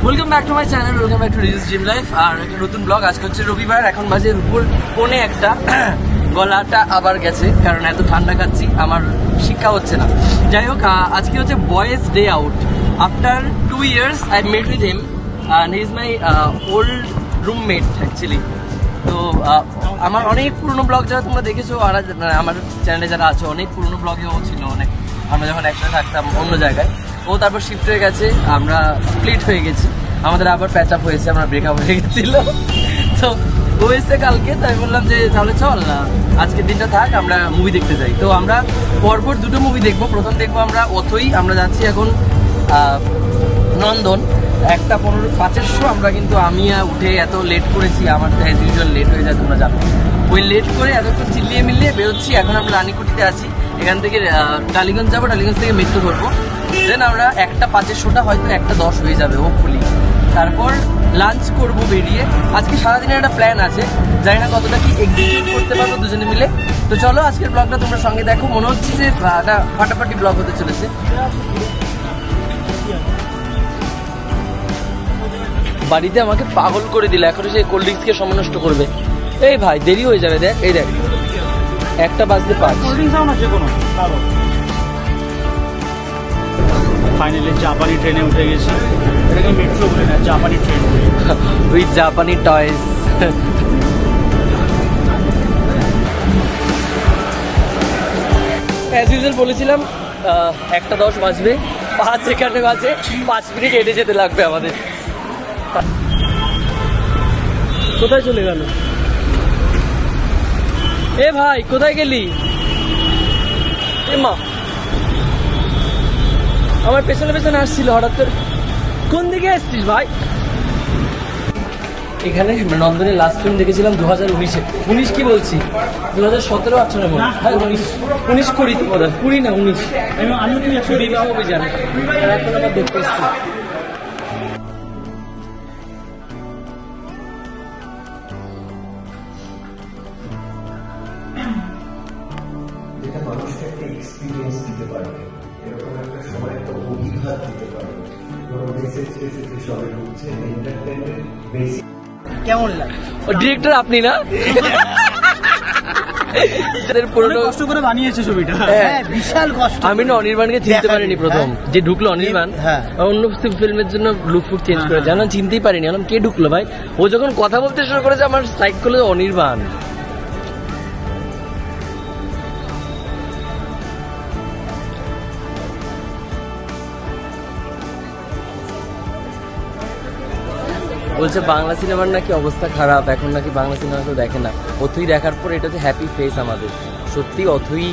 Welcome back to my channel, welcome back to Riju's dream life. আর একটা নতুন blog. আজকে হচ্ছে রবিবার, এখন বাজে দুপুর পৌনে একটা। গলাটা আবার গেছে কারণ এত ঠান্ডা খাচ্ছি, আমার শিক্ষা হচ্ছে না। যাই হোক, আজকে হচ্ছে boys day out. After 2 years I met with him and he is my old roommate actually. তো আমার অনেক পুরনো ব্লগ যারা তোমরা দেখেছো, আর আমার চ্যানেলে যারা আছে, অনেক পুরনো ব্লগেও ছিল। অনেক আমরা যখন একসাথে থাকতাম অন্য জায়গায়, ও তারপর শিফট হয়ে গেছে, আমরা স্প্লিট হয়ে গেছি, আমাদের আবার প্যাচ আপ হয়েছে, আমরা ব্রেকআপ হয়ে গেছিল। তো ও এসে কালকে, তাই বললাম যে তাহলে চল না আজকের দিনটা থাক, আমরা মুভি দেখতে যাই। তো আমরা পরপর দুটো মুভি দেখবো। প্রথম দেখবো আমরা অথই। আমরা যাচ্ছি এখন নন্দন, 1:15-5 শো। আমরা কিন্তু আমি উঠে এত লেট করেছি, আমার তো অ্যাজ ইউজুয়াল লেট হয়ে যায়, তোমরা জানো। ওই লেট করে এতক্ষণ চিল্লিয়ে মিলিয়ে বেরোচ্ছি। এখন আমরা রানীকুটিতে আছি, এখান থেকে টালিগঞ্জ যাবো, টালিগঞ্জ থেকে মেট্রো ধরবো। দেন আমরা 1:05 শোটা হয়তো 1:10 হয়ে যাবে হোপফুলি। তারপর লাঞ্চ করবো বেরিয়ে। আজকে সারাদিনের একটা প্ল্যান আছে, জানি না কতটা কি এক্সিকিউট করতে পারবো দুজনে মিলে। তো চলো আজকের ব্লগটা তোমরা সঙ্গে দেখো। মনে হচ্ছে যে একটা ফাটাফাটি ব্লগ হতে চলেছে। বাড়িতে আমাকে পাগল করে দিল, এখন সে কোল্ড ড্রিঙ্কসকে সময় নষ্ট করবে। এই ভাই দেরি হয়ে যাবে, দেখ এই দেখ 1:05। ফাইনালি জাপানি ট্রেনে উঠে গেছি। এটাকে মেট্রো বলে না, জাপানি ট্রেন উইথ জাপানি টয়েস। অ্যাজ ইউজুয়াল বলেছিলাম 1:10 বাজবে, 5 সেকেন্ডে বাজে, 5 মিনিট হেঁটে যেতে লাগবে আমাদের। কোথায় চলে গেল? এ ভাই কোথায় গেলি? এ মা, আমার পেছনে পেছনে আসছিল হঠাৎ করে। কোন দিকে আসছিস ভাই? এখানে নন্দনে লাস্ট ফিল্ম দেখেছিলাম 2019-এ। 19 কি বলছি, 2017-18 মনে হয়। 19 করি তো বোধ হয়, 20 না 19। বিবাহ অভিযান এখন আবার দেখতে এসছি। যেটা মানুষকে একটা এক্সপিরিয়েন্স দিতে পারবে, এরকম একটা সময় একটা অভিঘাত দিতে পারবে। কোনো মেসেজ স্পেসিফিক সবে ঢুকছে, এন্টারটেনমেন্ট বেসিক। কেমন লাগে? ও ডিরেক্টর আপনি না? কষ্ট করে বানিয়েছে ছবিটা, বিশাল কষ্ট। আমি না অনির্বাণকে চিনতে পারিনি প্রথম, যে ঢুকলো অনির্বাণ অন্য ফিল্মের জন্য লুক ফুক চেঞ্জ করে, জানো চিনতেই পারিনি। বললাম কে ঢুকলো ভাই? ও যখন কথা বলতে শুরু করেছে আমার স্ট্রাইক করলো অনির্বাণ। বলছে বাংলা সিনেমার নাকি অবস্থা খারাপ, এখন নাকি বাংলা সিনেমা কেউ দেখে না। অথই দেখার পর এটা হচ্ছে হ্যাপি ফেস আমাদের। সত্যি অথই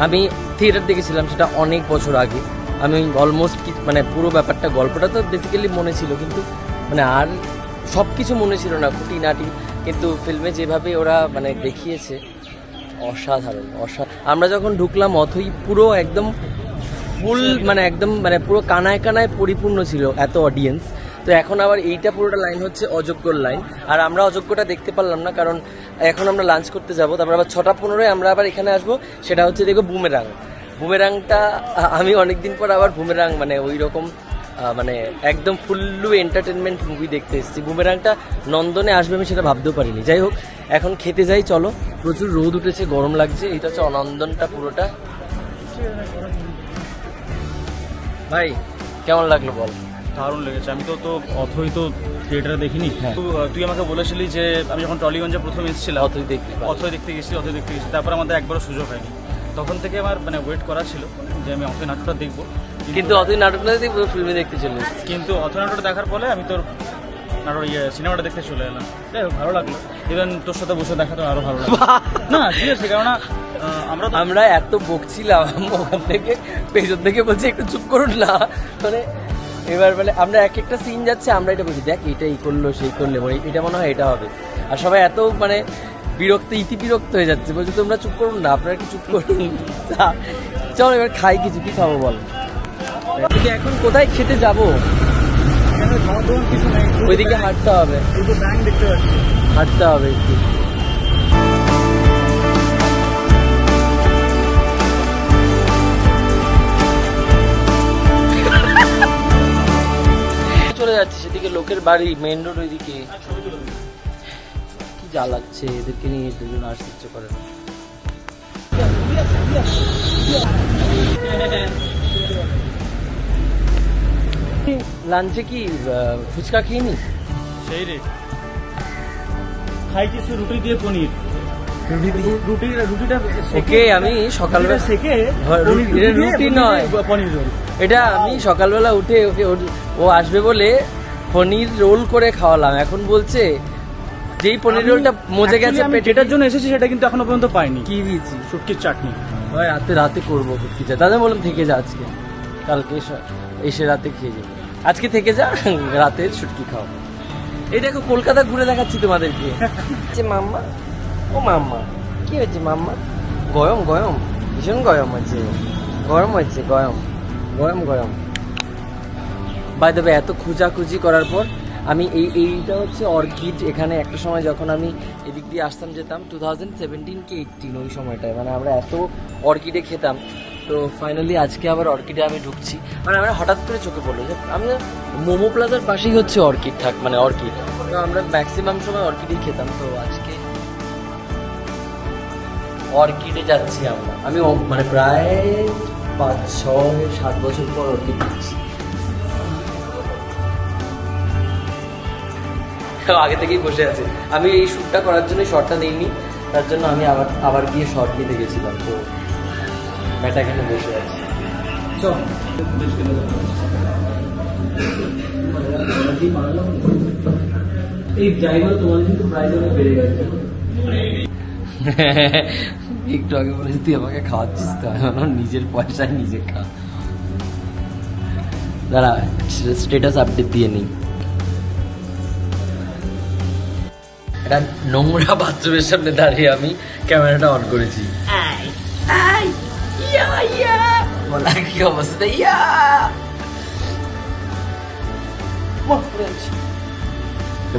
আমি থিয়েটার দেখেছিলাম, সেটা অনেক বছর আগে। আমি অলমোস্ট মানে পুরো ব্যাপারটা, গল্পটা তো বেসিক্যালি মনে ছিল, কিন্তু মানে আর সব কিছু মনে ছিল না, খুঁটিনাটি। কিন্তু ফিল্মে যেভাবে ওরা মানে দেখিয়েছে, অসাধারণ আমরা যখন ঢুকলাম অথই পুরো একদম ফুল, মানে একদম মানে পুরো কানায় কানায় পরিপূর্ণ ছিল, এত অডিয়েন্স। তো এখন আবার এইটা পুরোটা লাইন হচ্ছে অযোগ্যর লাইন, আর আমরা অযোগ্যটা দেখতে পারলাম না, কারণ এখন আমরা লাঞ্চ করতে যাবো। তারপর আবার 6:15 আমরা আবার এখানে আসবো, সেটা হচ্ছে দেখো বুমেরাংটা। আমি অনেকদিন পর আবার বুমেরাং মানে ওই রকম মানে একদম ফুল্লু এন্টারটেনমেন্ট মুভি দেখতে এসেছি। বুমেরাংটা নন্দনে আসবে আমি সেটা ভাবতেও পারিনি। যাই হোক, এখন খেতে যাই চলো। প্রচুর রোদ উঠেছে, গরম লাগছে। এইটা হচ্ছে অনন্দনটা পুরোটা। ভাই কেমন লাগলো বল? দারুণ লেগেছে। আমি তো অথই তো থিয়েটারে দেখিনি। তুই আমাকে বলেছিলি যে আমি যখন টলিগঞ্জে প্রথম এসেছিলাম অথই দেখতে গেছি। তারপর আমাদের একবারও সুযোগ হয়নি। তখন থেকে আমার মানে ওয়েট করা ছিল যে আমি অথই নাটকটা দেখবো, কিন্তু অথই নাটকটা দেখে পুরো ফিল্মে দেখতে চলে এসেছি। কিন্তু অথই নাটকটা দেখার পরে আমি তোর নাটক সিনেমাটা দেখতে চলে এলাম। যাই হোক, ভালো লাগলো। ইভেন তোর সাথে বসে দেখা তো আরো ভালো লাগলো। না ঠিক আছে, কেননা আমরা এত বকছিলাম, ওখান থেকে পেছন থেকে বলছি একটু চুপ করুন না। মানে এবার মানে আমরা এক একটা সিন যাচ্ছে, আমরা এটা বলছি দেখ এটা এই করলো সেই করলে, মানে এটা মনে হয় এটা হবে। আর সবাই এত মানে বিরক্ত হয়ে যাচ্ছে, বলছি তোমরা চুপ করুন না, আপনারা একটু চুপ করুন। চলো এবার খাই কিছু, কি খাবো বল? এখন কোথায় খেতে যাবো? ওইদিকে হাঁটতে হবে, হাঁটতে হবে একটু। চলে যাচ্ছি, সেদিকে লোকের বাড়ি, মেইন রোড ওইদিকে। কি জ্বালাচ্ছে এদেরকে নিয়ে, দুজন আসতে ইচ্ছে করে না। লাঞ্চে কি ফুচকা খেয়ে সেই রে খাইছি রুটি দিয়ে পনির। রুটিটা ওকে, আমি সকালবেলা সেকে রুটি নয়, পনির রোল। এটা আমি সকালবেলা উঠে ওকে ও আসবে বলে পনির রোল করে খাওয়ালাম। এখন বলছে যেই পনির রোলটা মজে গেছে যেটার জন্য এসেছি সেটা কিন্তু এখনো পর্যন্ত পাইনি। কি দিয়েছি? শুটকির চাটনি। রাতে করবো কি যা, দাদা বললাম থেকে যা, আজকে কালকে এসে রাতে খেয়ে যাবে। আজকে থেকে যা, রাতে শুটকি খাও। এই দেখো কলকাতা ঘুরে দেখাচ্ছি তোমাদেরকে। মাম্মা, ও মাম্মা, কি হয়েছে মাম্মা? গরম গরম, ভীষণ গরম হচ্ছে, গরম হচ্ছে, গরম গরম গরম। বাই দ্য ওয়ে, এত খুঁজাখুঁজি করার পর আমি এইটা হচ্ছে অর্কিড। এখানে একটা সময় যখন আমি এদিক দিয়ে আসতাম যেতাম 2017 কি 18 ওই সময়টায়, মানে আমরা এত অর্কিডে খেতাম। তো ফাইনালি আজকে আবার অর্কিডে আমি ঢুকছি, মানে আমরা হঠাৎ করে চোখে পড়লো যে আমরা মোমো প্লাজার পাশেই হচ্ছে অর্কিড মানে অর্কিড। তো আমরা ম্যাক্সিমাম সময় অর্কিডেই খেতাম। তো আজকে অর্কিডে যাচ্ছি আমরা। আমি মানে প্রায় 5-6-7 বছর পর অর্কিড ঢুকছি। আগে থেকেই বসে আছে। আমি এই শ্যুটটা করার জন্য শর্টটা দিইনি, তার জন্য আমি আবার গিয়ে শর্ট নিতে গেছিলাম। তো ব্যাটা এখানে বসে আছে। এই ড্রাইভার তোমার কিন্তু প্রাইস অনেক বেড়ে গেছে। একটু আগে বলেছি তুই আমাকে খাওয়াচ্ছিস, তো নিজের পয়সায় নিজে খা। দাঁড়া, স্ট্যাটাস আপডেট দিয়ে নিই। একটা নোংরা বাথরুমের সামনে দাঁড়িয়ে আমি ক্যামেরাটা অন করেছি। বলা কি অবস্থা,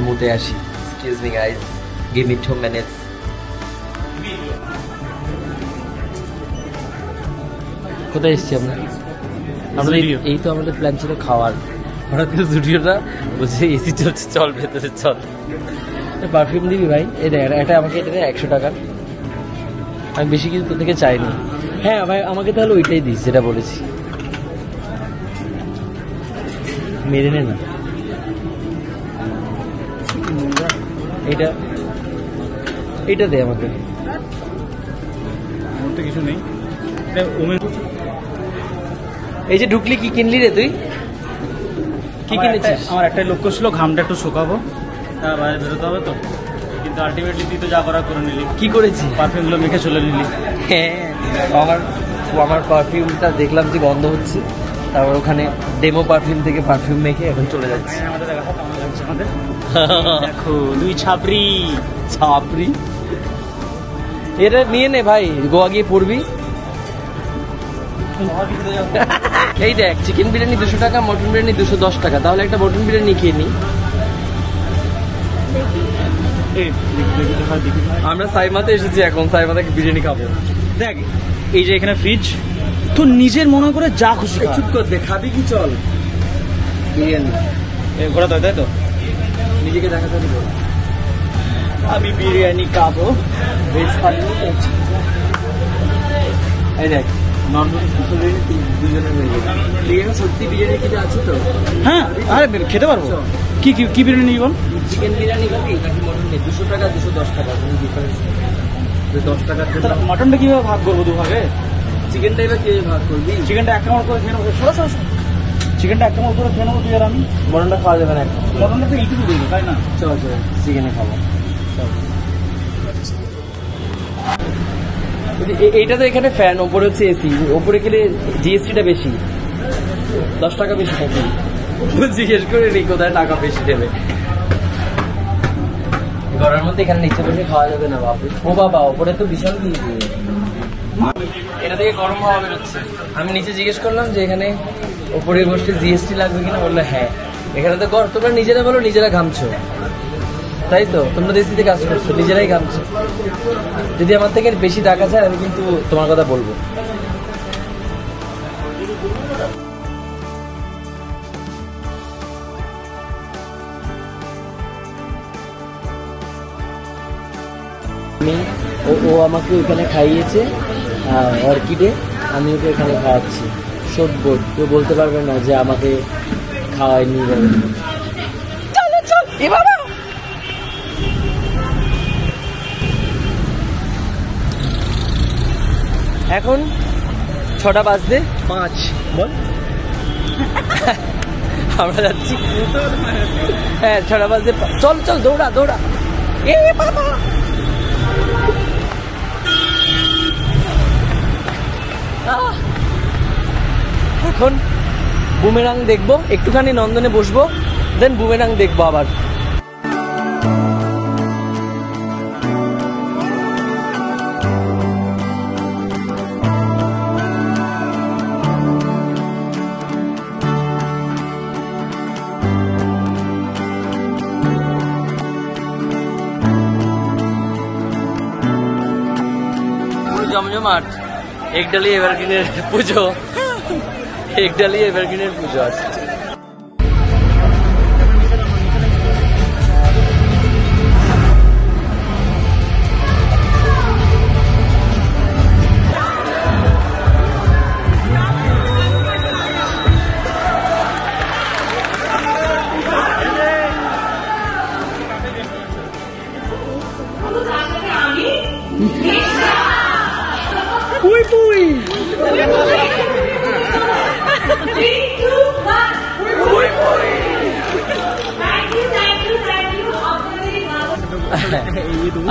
মুতে আসি। Excuse me guys, give me 2 minutes। কোথায় এসছি আমরা? এই তো আমাদের প্ল্যান ছিল খাওয়ার, হঠাৎ করে স্টুডিওটা বলছে এসি চলছে, চল ভেতরে চল। পারফিউম দিবি ভাই? এই দেখ, এটা আমাকে এটা 100 টাকা। আমি বেশি কিছু তোর থেকে চাইনি। হ্যাঁ ভাই, আমাকে তাহলে ওইটাই দিস যেটা বলেছি। মেরে নে না এটা দে আমাকে। কিছু নেই। এই যে ঢুকলি, কি কিনলি রে তুই? কি কিনেছিস? আমার একটাই লক্ষ্য ছিল ঘামটা একটু শুকাবো, হ্যাঁ বাইরে বেরোতে হবে তো, কিন্তু আলটিমেটলি তুই তো যা করা করে নিলি। কি করেছি? পারফিউমগুলো মেখে চলে নিলি। হ্যাঁ, আমার পারফিউমটা দেখলাম যে গন্ধ হচ্ছে, তারপর ওখানে ডেমো পারফিউম থেকে পারফিউম মেখে এখন চলে যাচ্ছে। আমাদের দেখা কেমন লাগছে আমাদের। দেখো দুই ছাপরি। এটা নিয়ে নে ভাই, গোয়া গিয়ে পড়বি। এই দেখ, চিকেন বিরিয়ানি 200 টাকা, মটন বিরিয়ানি 210 টাকা। তাহলে একটা মটন বিরিয়ানি খেয়ে নি। আমরা সাইমাতে এসেছি, এখন সাইমাতে বিরিয়ানি খাবো। দেখ এই যে এখানে ফ্রিজ, তো নিজের মনে করে যা খুশি চুপ কর দে, খাবি কি? চল বিরিয়ানি ঘোরা তো, তাই তো নিজেকে দেখাতে দিব। আমি বিরিয়ানি খাবো। এই দেখ, নর্মাল দুজনে মিলে বিরিয়ানি। সত্যি বিরিয়ানি খেতে আছে তো? হ্যাঁ, আরে খেতে পারবো। কি কি কি বিরিয়ানি বল? চিকেন বিরিয়ানি খাবি নাকি মটন? 200 টাকা 210 টাকা, কোনো ডিফারেন্স? 10 টাকার মটনটা কিভাবে ভাগ করবো দুভাগে? চিকেনটা এবার কে ভাগ করবি? চিকেনটা 1 কামড় করে খেয়ে নেবো। চিকেনটা 1 কামড় করে খেয়ে নেবো তুই আর আমি। মটনটা খাওয়া যাবে না? মটনটা তো এইটুকু দিবি, তাই না? চল চিকেনে খাবো। এইটা তো এখানে ফ্যান, ওপরে হচ্ছে এসি। ওপরে গেলে জিএসটিটা বেশি, 10 টাকা বেশি থাকে। জিজ্ঞেস করে নি কোথায় টাকা বেশি দেবে। ঘরের মধ্যে এখানে নিচে বসে খাওয়া যাবে না বাবু। ও বাবা, ওপরে তো বিশাল দিয়েছে। এটা থেকে গরম হাওয়া বেরোচ্ছে। আমি নিচে জিজ্ঞেস করলাম যে এখানে ওপরে বসতে জিএসটি লাগবে কিনা, বললো হ্যাঁ। এখানে তো তোমরা নিজেরা বলো, নিজেরা ঘামছো, তাই তো? তোমরা দেশিতে কাজ করছো, নিজেরাই ঘামছো। যদি আমার থেকে বেশি টাকা চায়, আমি কিন্তু তোমার কথা বলবো। আমি ও আমাকে ওখানে খাইয়েছে অর্কিডে, আমি ওকে এখানে খাওয়াচ্ছি। সভ্য, কেউ বলতে পারবে না যে আমাকে খাওয়ায়নি বলে। এখন 6টা বাজতে 5 বল আমরা যাচ্ছি। হ্যাঁ 6টা বাজতে চল চল দৌড়া দৌড়া। এ বাবা এখন বুমেরাং দেখবো, একটুখানি নন্দনে বসবো, দেন বুমেরাং দেখবো আবার। জমজমাট একডালি এভারগ্রিনের পুজো, একডালি এভারগ্রিনের পুজো আছে। পুই পুই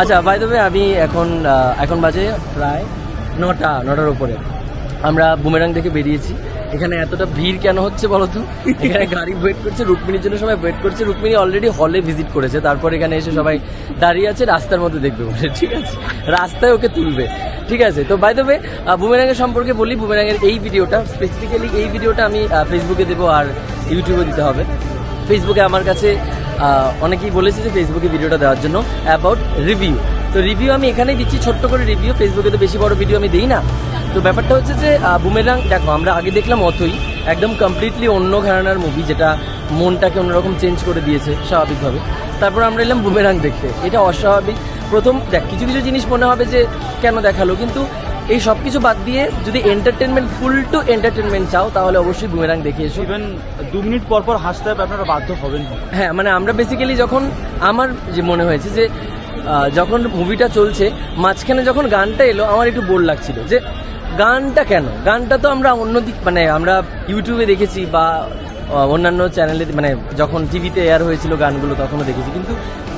আচ্ছা বাই দ্য ওয়ে আমি এখন বাজে প্রায় 9টার উপরে। আমরা বুমেরাং থেকে বেরিয়েছি। এখানে এতটা ভিড় কেন হচ্ছে বলতো? এখানে গাড়ি ওয়েট করছে, রুক্মিণীর জন্য সবাই ওয়েট করছে। রুক্মিণী অলরেডি হলে ভিজিট করেছে, তারপর এখানে এসে সবাই দাঁড়িয়ে আছে রাস্তার মধ্যে দেখবে বলে, ঠিক আছে, রাস্তায় ওকে তুলবে, ঠিক আছে। তো বাই দ্য ওয়ে বুমেরাঙের সম্পর্কে বলি, বুমেরাঙের এই ভিডিওটা স্পেসিফিক্যালি এই ভিডিওটা আমি ফেসবুকে দেবো আর ইউটিউবে দিতে হবে। ফেসবুকে আমার কাছে অনেকেই বলেছে যে ফেসবুকে ভিডিওটা দেওয়ার জন্য অ্যাবাউট রিভিউ। তো রিভিউ আমি এখানেই দিচ্ছি, ছোট্ট করে রিভিউ। ফেসবুকে তো বেশি বড় ভিডিও আমি দিই না। তো ব্যাপারটা হচ্ছে যে বুমেরাং দেখো, আমরা আগে দেখলাম অথই, একদম কমপ্লিটলি অন্য ঘরানার মুভি, যেটা মনটাকে অন্যরকম চেঞ্জ করে দিয়েছে স্বাভাবিকভাবে। তারপর আমরা এলাম বুমেরাং দেখতে, এটা অস্বাভাবিক। প্রথম দেখ কিছু কিছু জিনিস মনে হবে যে কেন দেখালো, কিন্তু এই সব কিছু বাদ দিয়ে যদি এন্টারটেনমেন্ট, ফুল টু এন্টারটেনমেন্ট চাও তাহলে অবশ্যই বুমেরাং দেখে এসো। ইভেন 2 মিনিট পর পর হাসতে হবে, আপনারা বাধ্য হবেন। হ্যাঁ মানে আমরা বেসিক্যালি যখন আমার যে মনে হয়েছে যে যখন মুভিটা চলছে মাঝখানে যখন গানটা এলো আমার একটু বোর লাগছিল যে গানটা কেন। গানটা তো আমরা অন্যদিক মানে আমরা ইউটিউবে দেখেছি বা অন্যান্য চ্যানেলে মানে যখন টিভিতে এয়ার হয়েছিল গানগুলো তখনও দেখেছি, কিন্তু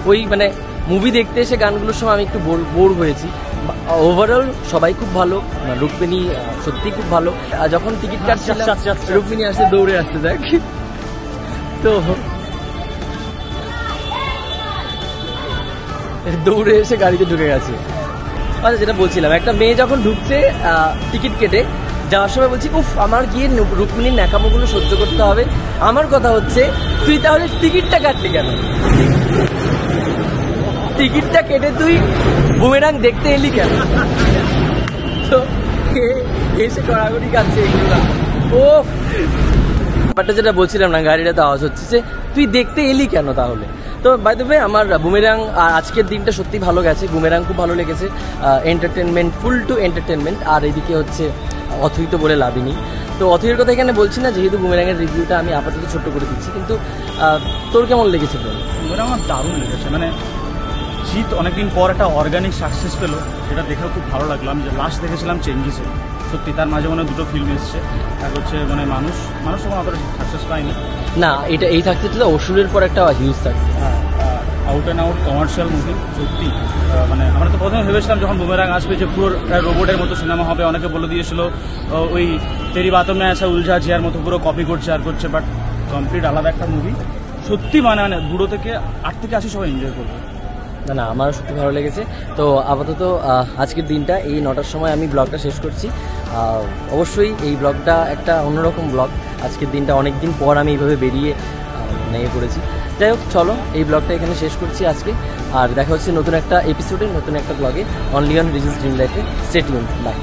ওই মানে মুভি দেখতে এসে গানগুলোর সময় আমি একটু বোর হয়েছি। ওভারঅল সবাই খুব ভালো, রুক্মিণী সত্যি খুব ভালো। যখন টিকিট কাটছিলাম রুক্মিণী আসতে দৌড়ে আসতে দেখ, তো দৌড়ে এসে গাড়িতে ঢুকে গেছে। আচ্ছা যেটা বলছিলাম, একটা মেয়ে যখন ঢুকছে টিকিট কেটে যাওয়ার সময় বলছি উফ আমার গিয়ে রুক্মিণীর ন্যাকামোগুলো সহ্য করতে হবে। আমার কথা হচ্ছে তুই তাহলে টিকিটটা কাটলি কেন? টিকিটটা কেটে তুই বুমেরাং দেখতে এলি কেন? তো এসে কড়াগড়ি কাটছে এইগুলো। ও ব্যাপারটা যেটা বলছিলাম না, গাড়িটাতে আওয়াজ হচ্ছে যে তুই দেখতে এলি কেন তাহলে। তো বাই দ্য ওয়ে আমার বুমেরাং আজকের দিনটা সত্যি ভালো গেছে, বুমেরাং খুব ভালো লেগেছে। এন্টারটেনমেন্ট, ফুল টু এন্টারটেনমেন্ট। আর এদিকে হচ্ছে অথই তো বলে লাভই নেই। তো অথইয়ের কথা এখানে বলছি না, যেহেতু বুমেরাংয়ের রিভিউটা আমি আপাতত ছোট্ট করে দিচ্ছি। কিন্তু তোর কেমন লেগেছে? বুমেরাং আমার দারুণ লেগেছে। মানে জিৎ অনেকদিন পর একটা অর্গানিক সাকসেস পেলো, সেটা দেখেও খুব ভালো লাগলো। আমি যে লাস্ট দেখেছিলাম চেঞ্জিসে, সত্যি তার মাঝে মানে 2টো ফিল্ম এসছে। এক হচ্ছে মানে মানুষ তখন অতটা সাকসেস পায়নি না, এটা এই সাকসেসটা অসুরের পর একটা huge success. Out and out commercial movie সত্যি। মানে আমরা তো প্রথমে ভেবেছিলাম যখন বুমেরাং আসবে যে পুরো রোবটের মতো সিনেমা হবে। অনেকে বলে দিয়েছিল ওই তেরি বাতম মে আছে উলঝা জিয়ার মতো পুরো কপি করছে আর করছে, বাট কমপ্লিট আলাদা একটা মুভি সত্যি। মানে বুড়ো থেকে 8 থেকে 80 সবাই এনজয় করবে। না আমারও সত্যি ভালো লেগেছে। তো আপাতত আজকের দিনটা এই 9টার সময় আমি ব্লগটা শেষ করছি। অবশ্যই এই ব্লগটা একটা অন্যরকম ব্লগ। আজকের দিনটা অনেক দিন পর আমি এইভাবে বেরিয়ে নিয়ে করেছি। যাই হোক চলো এই ব্লগটা এখানে শেষ করছি আজকে। আর দেখা হচ্ছে নতুন একটা এপিসোডে, নতুন একটা ব্লগে, অনলি অন রিজেস ড্রিম লাইফে। Stay tuned, by.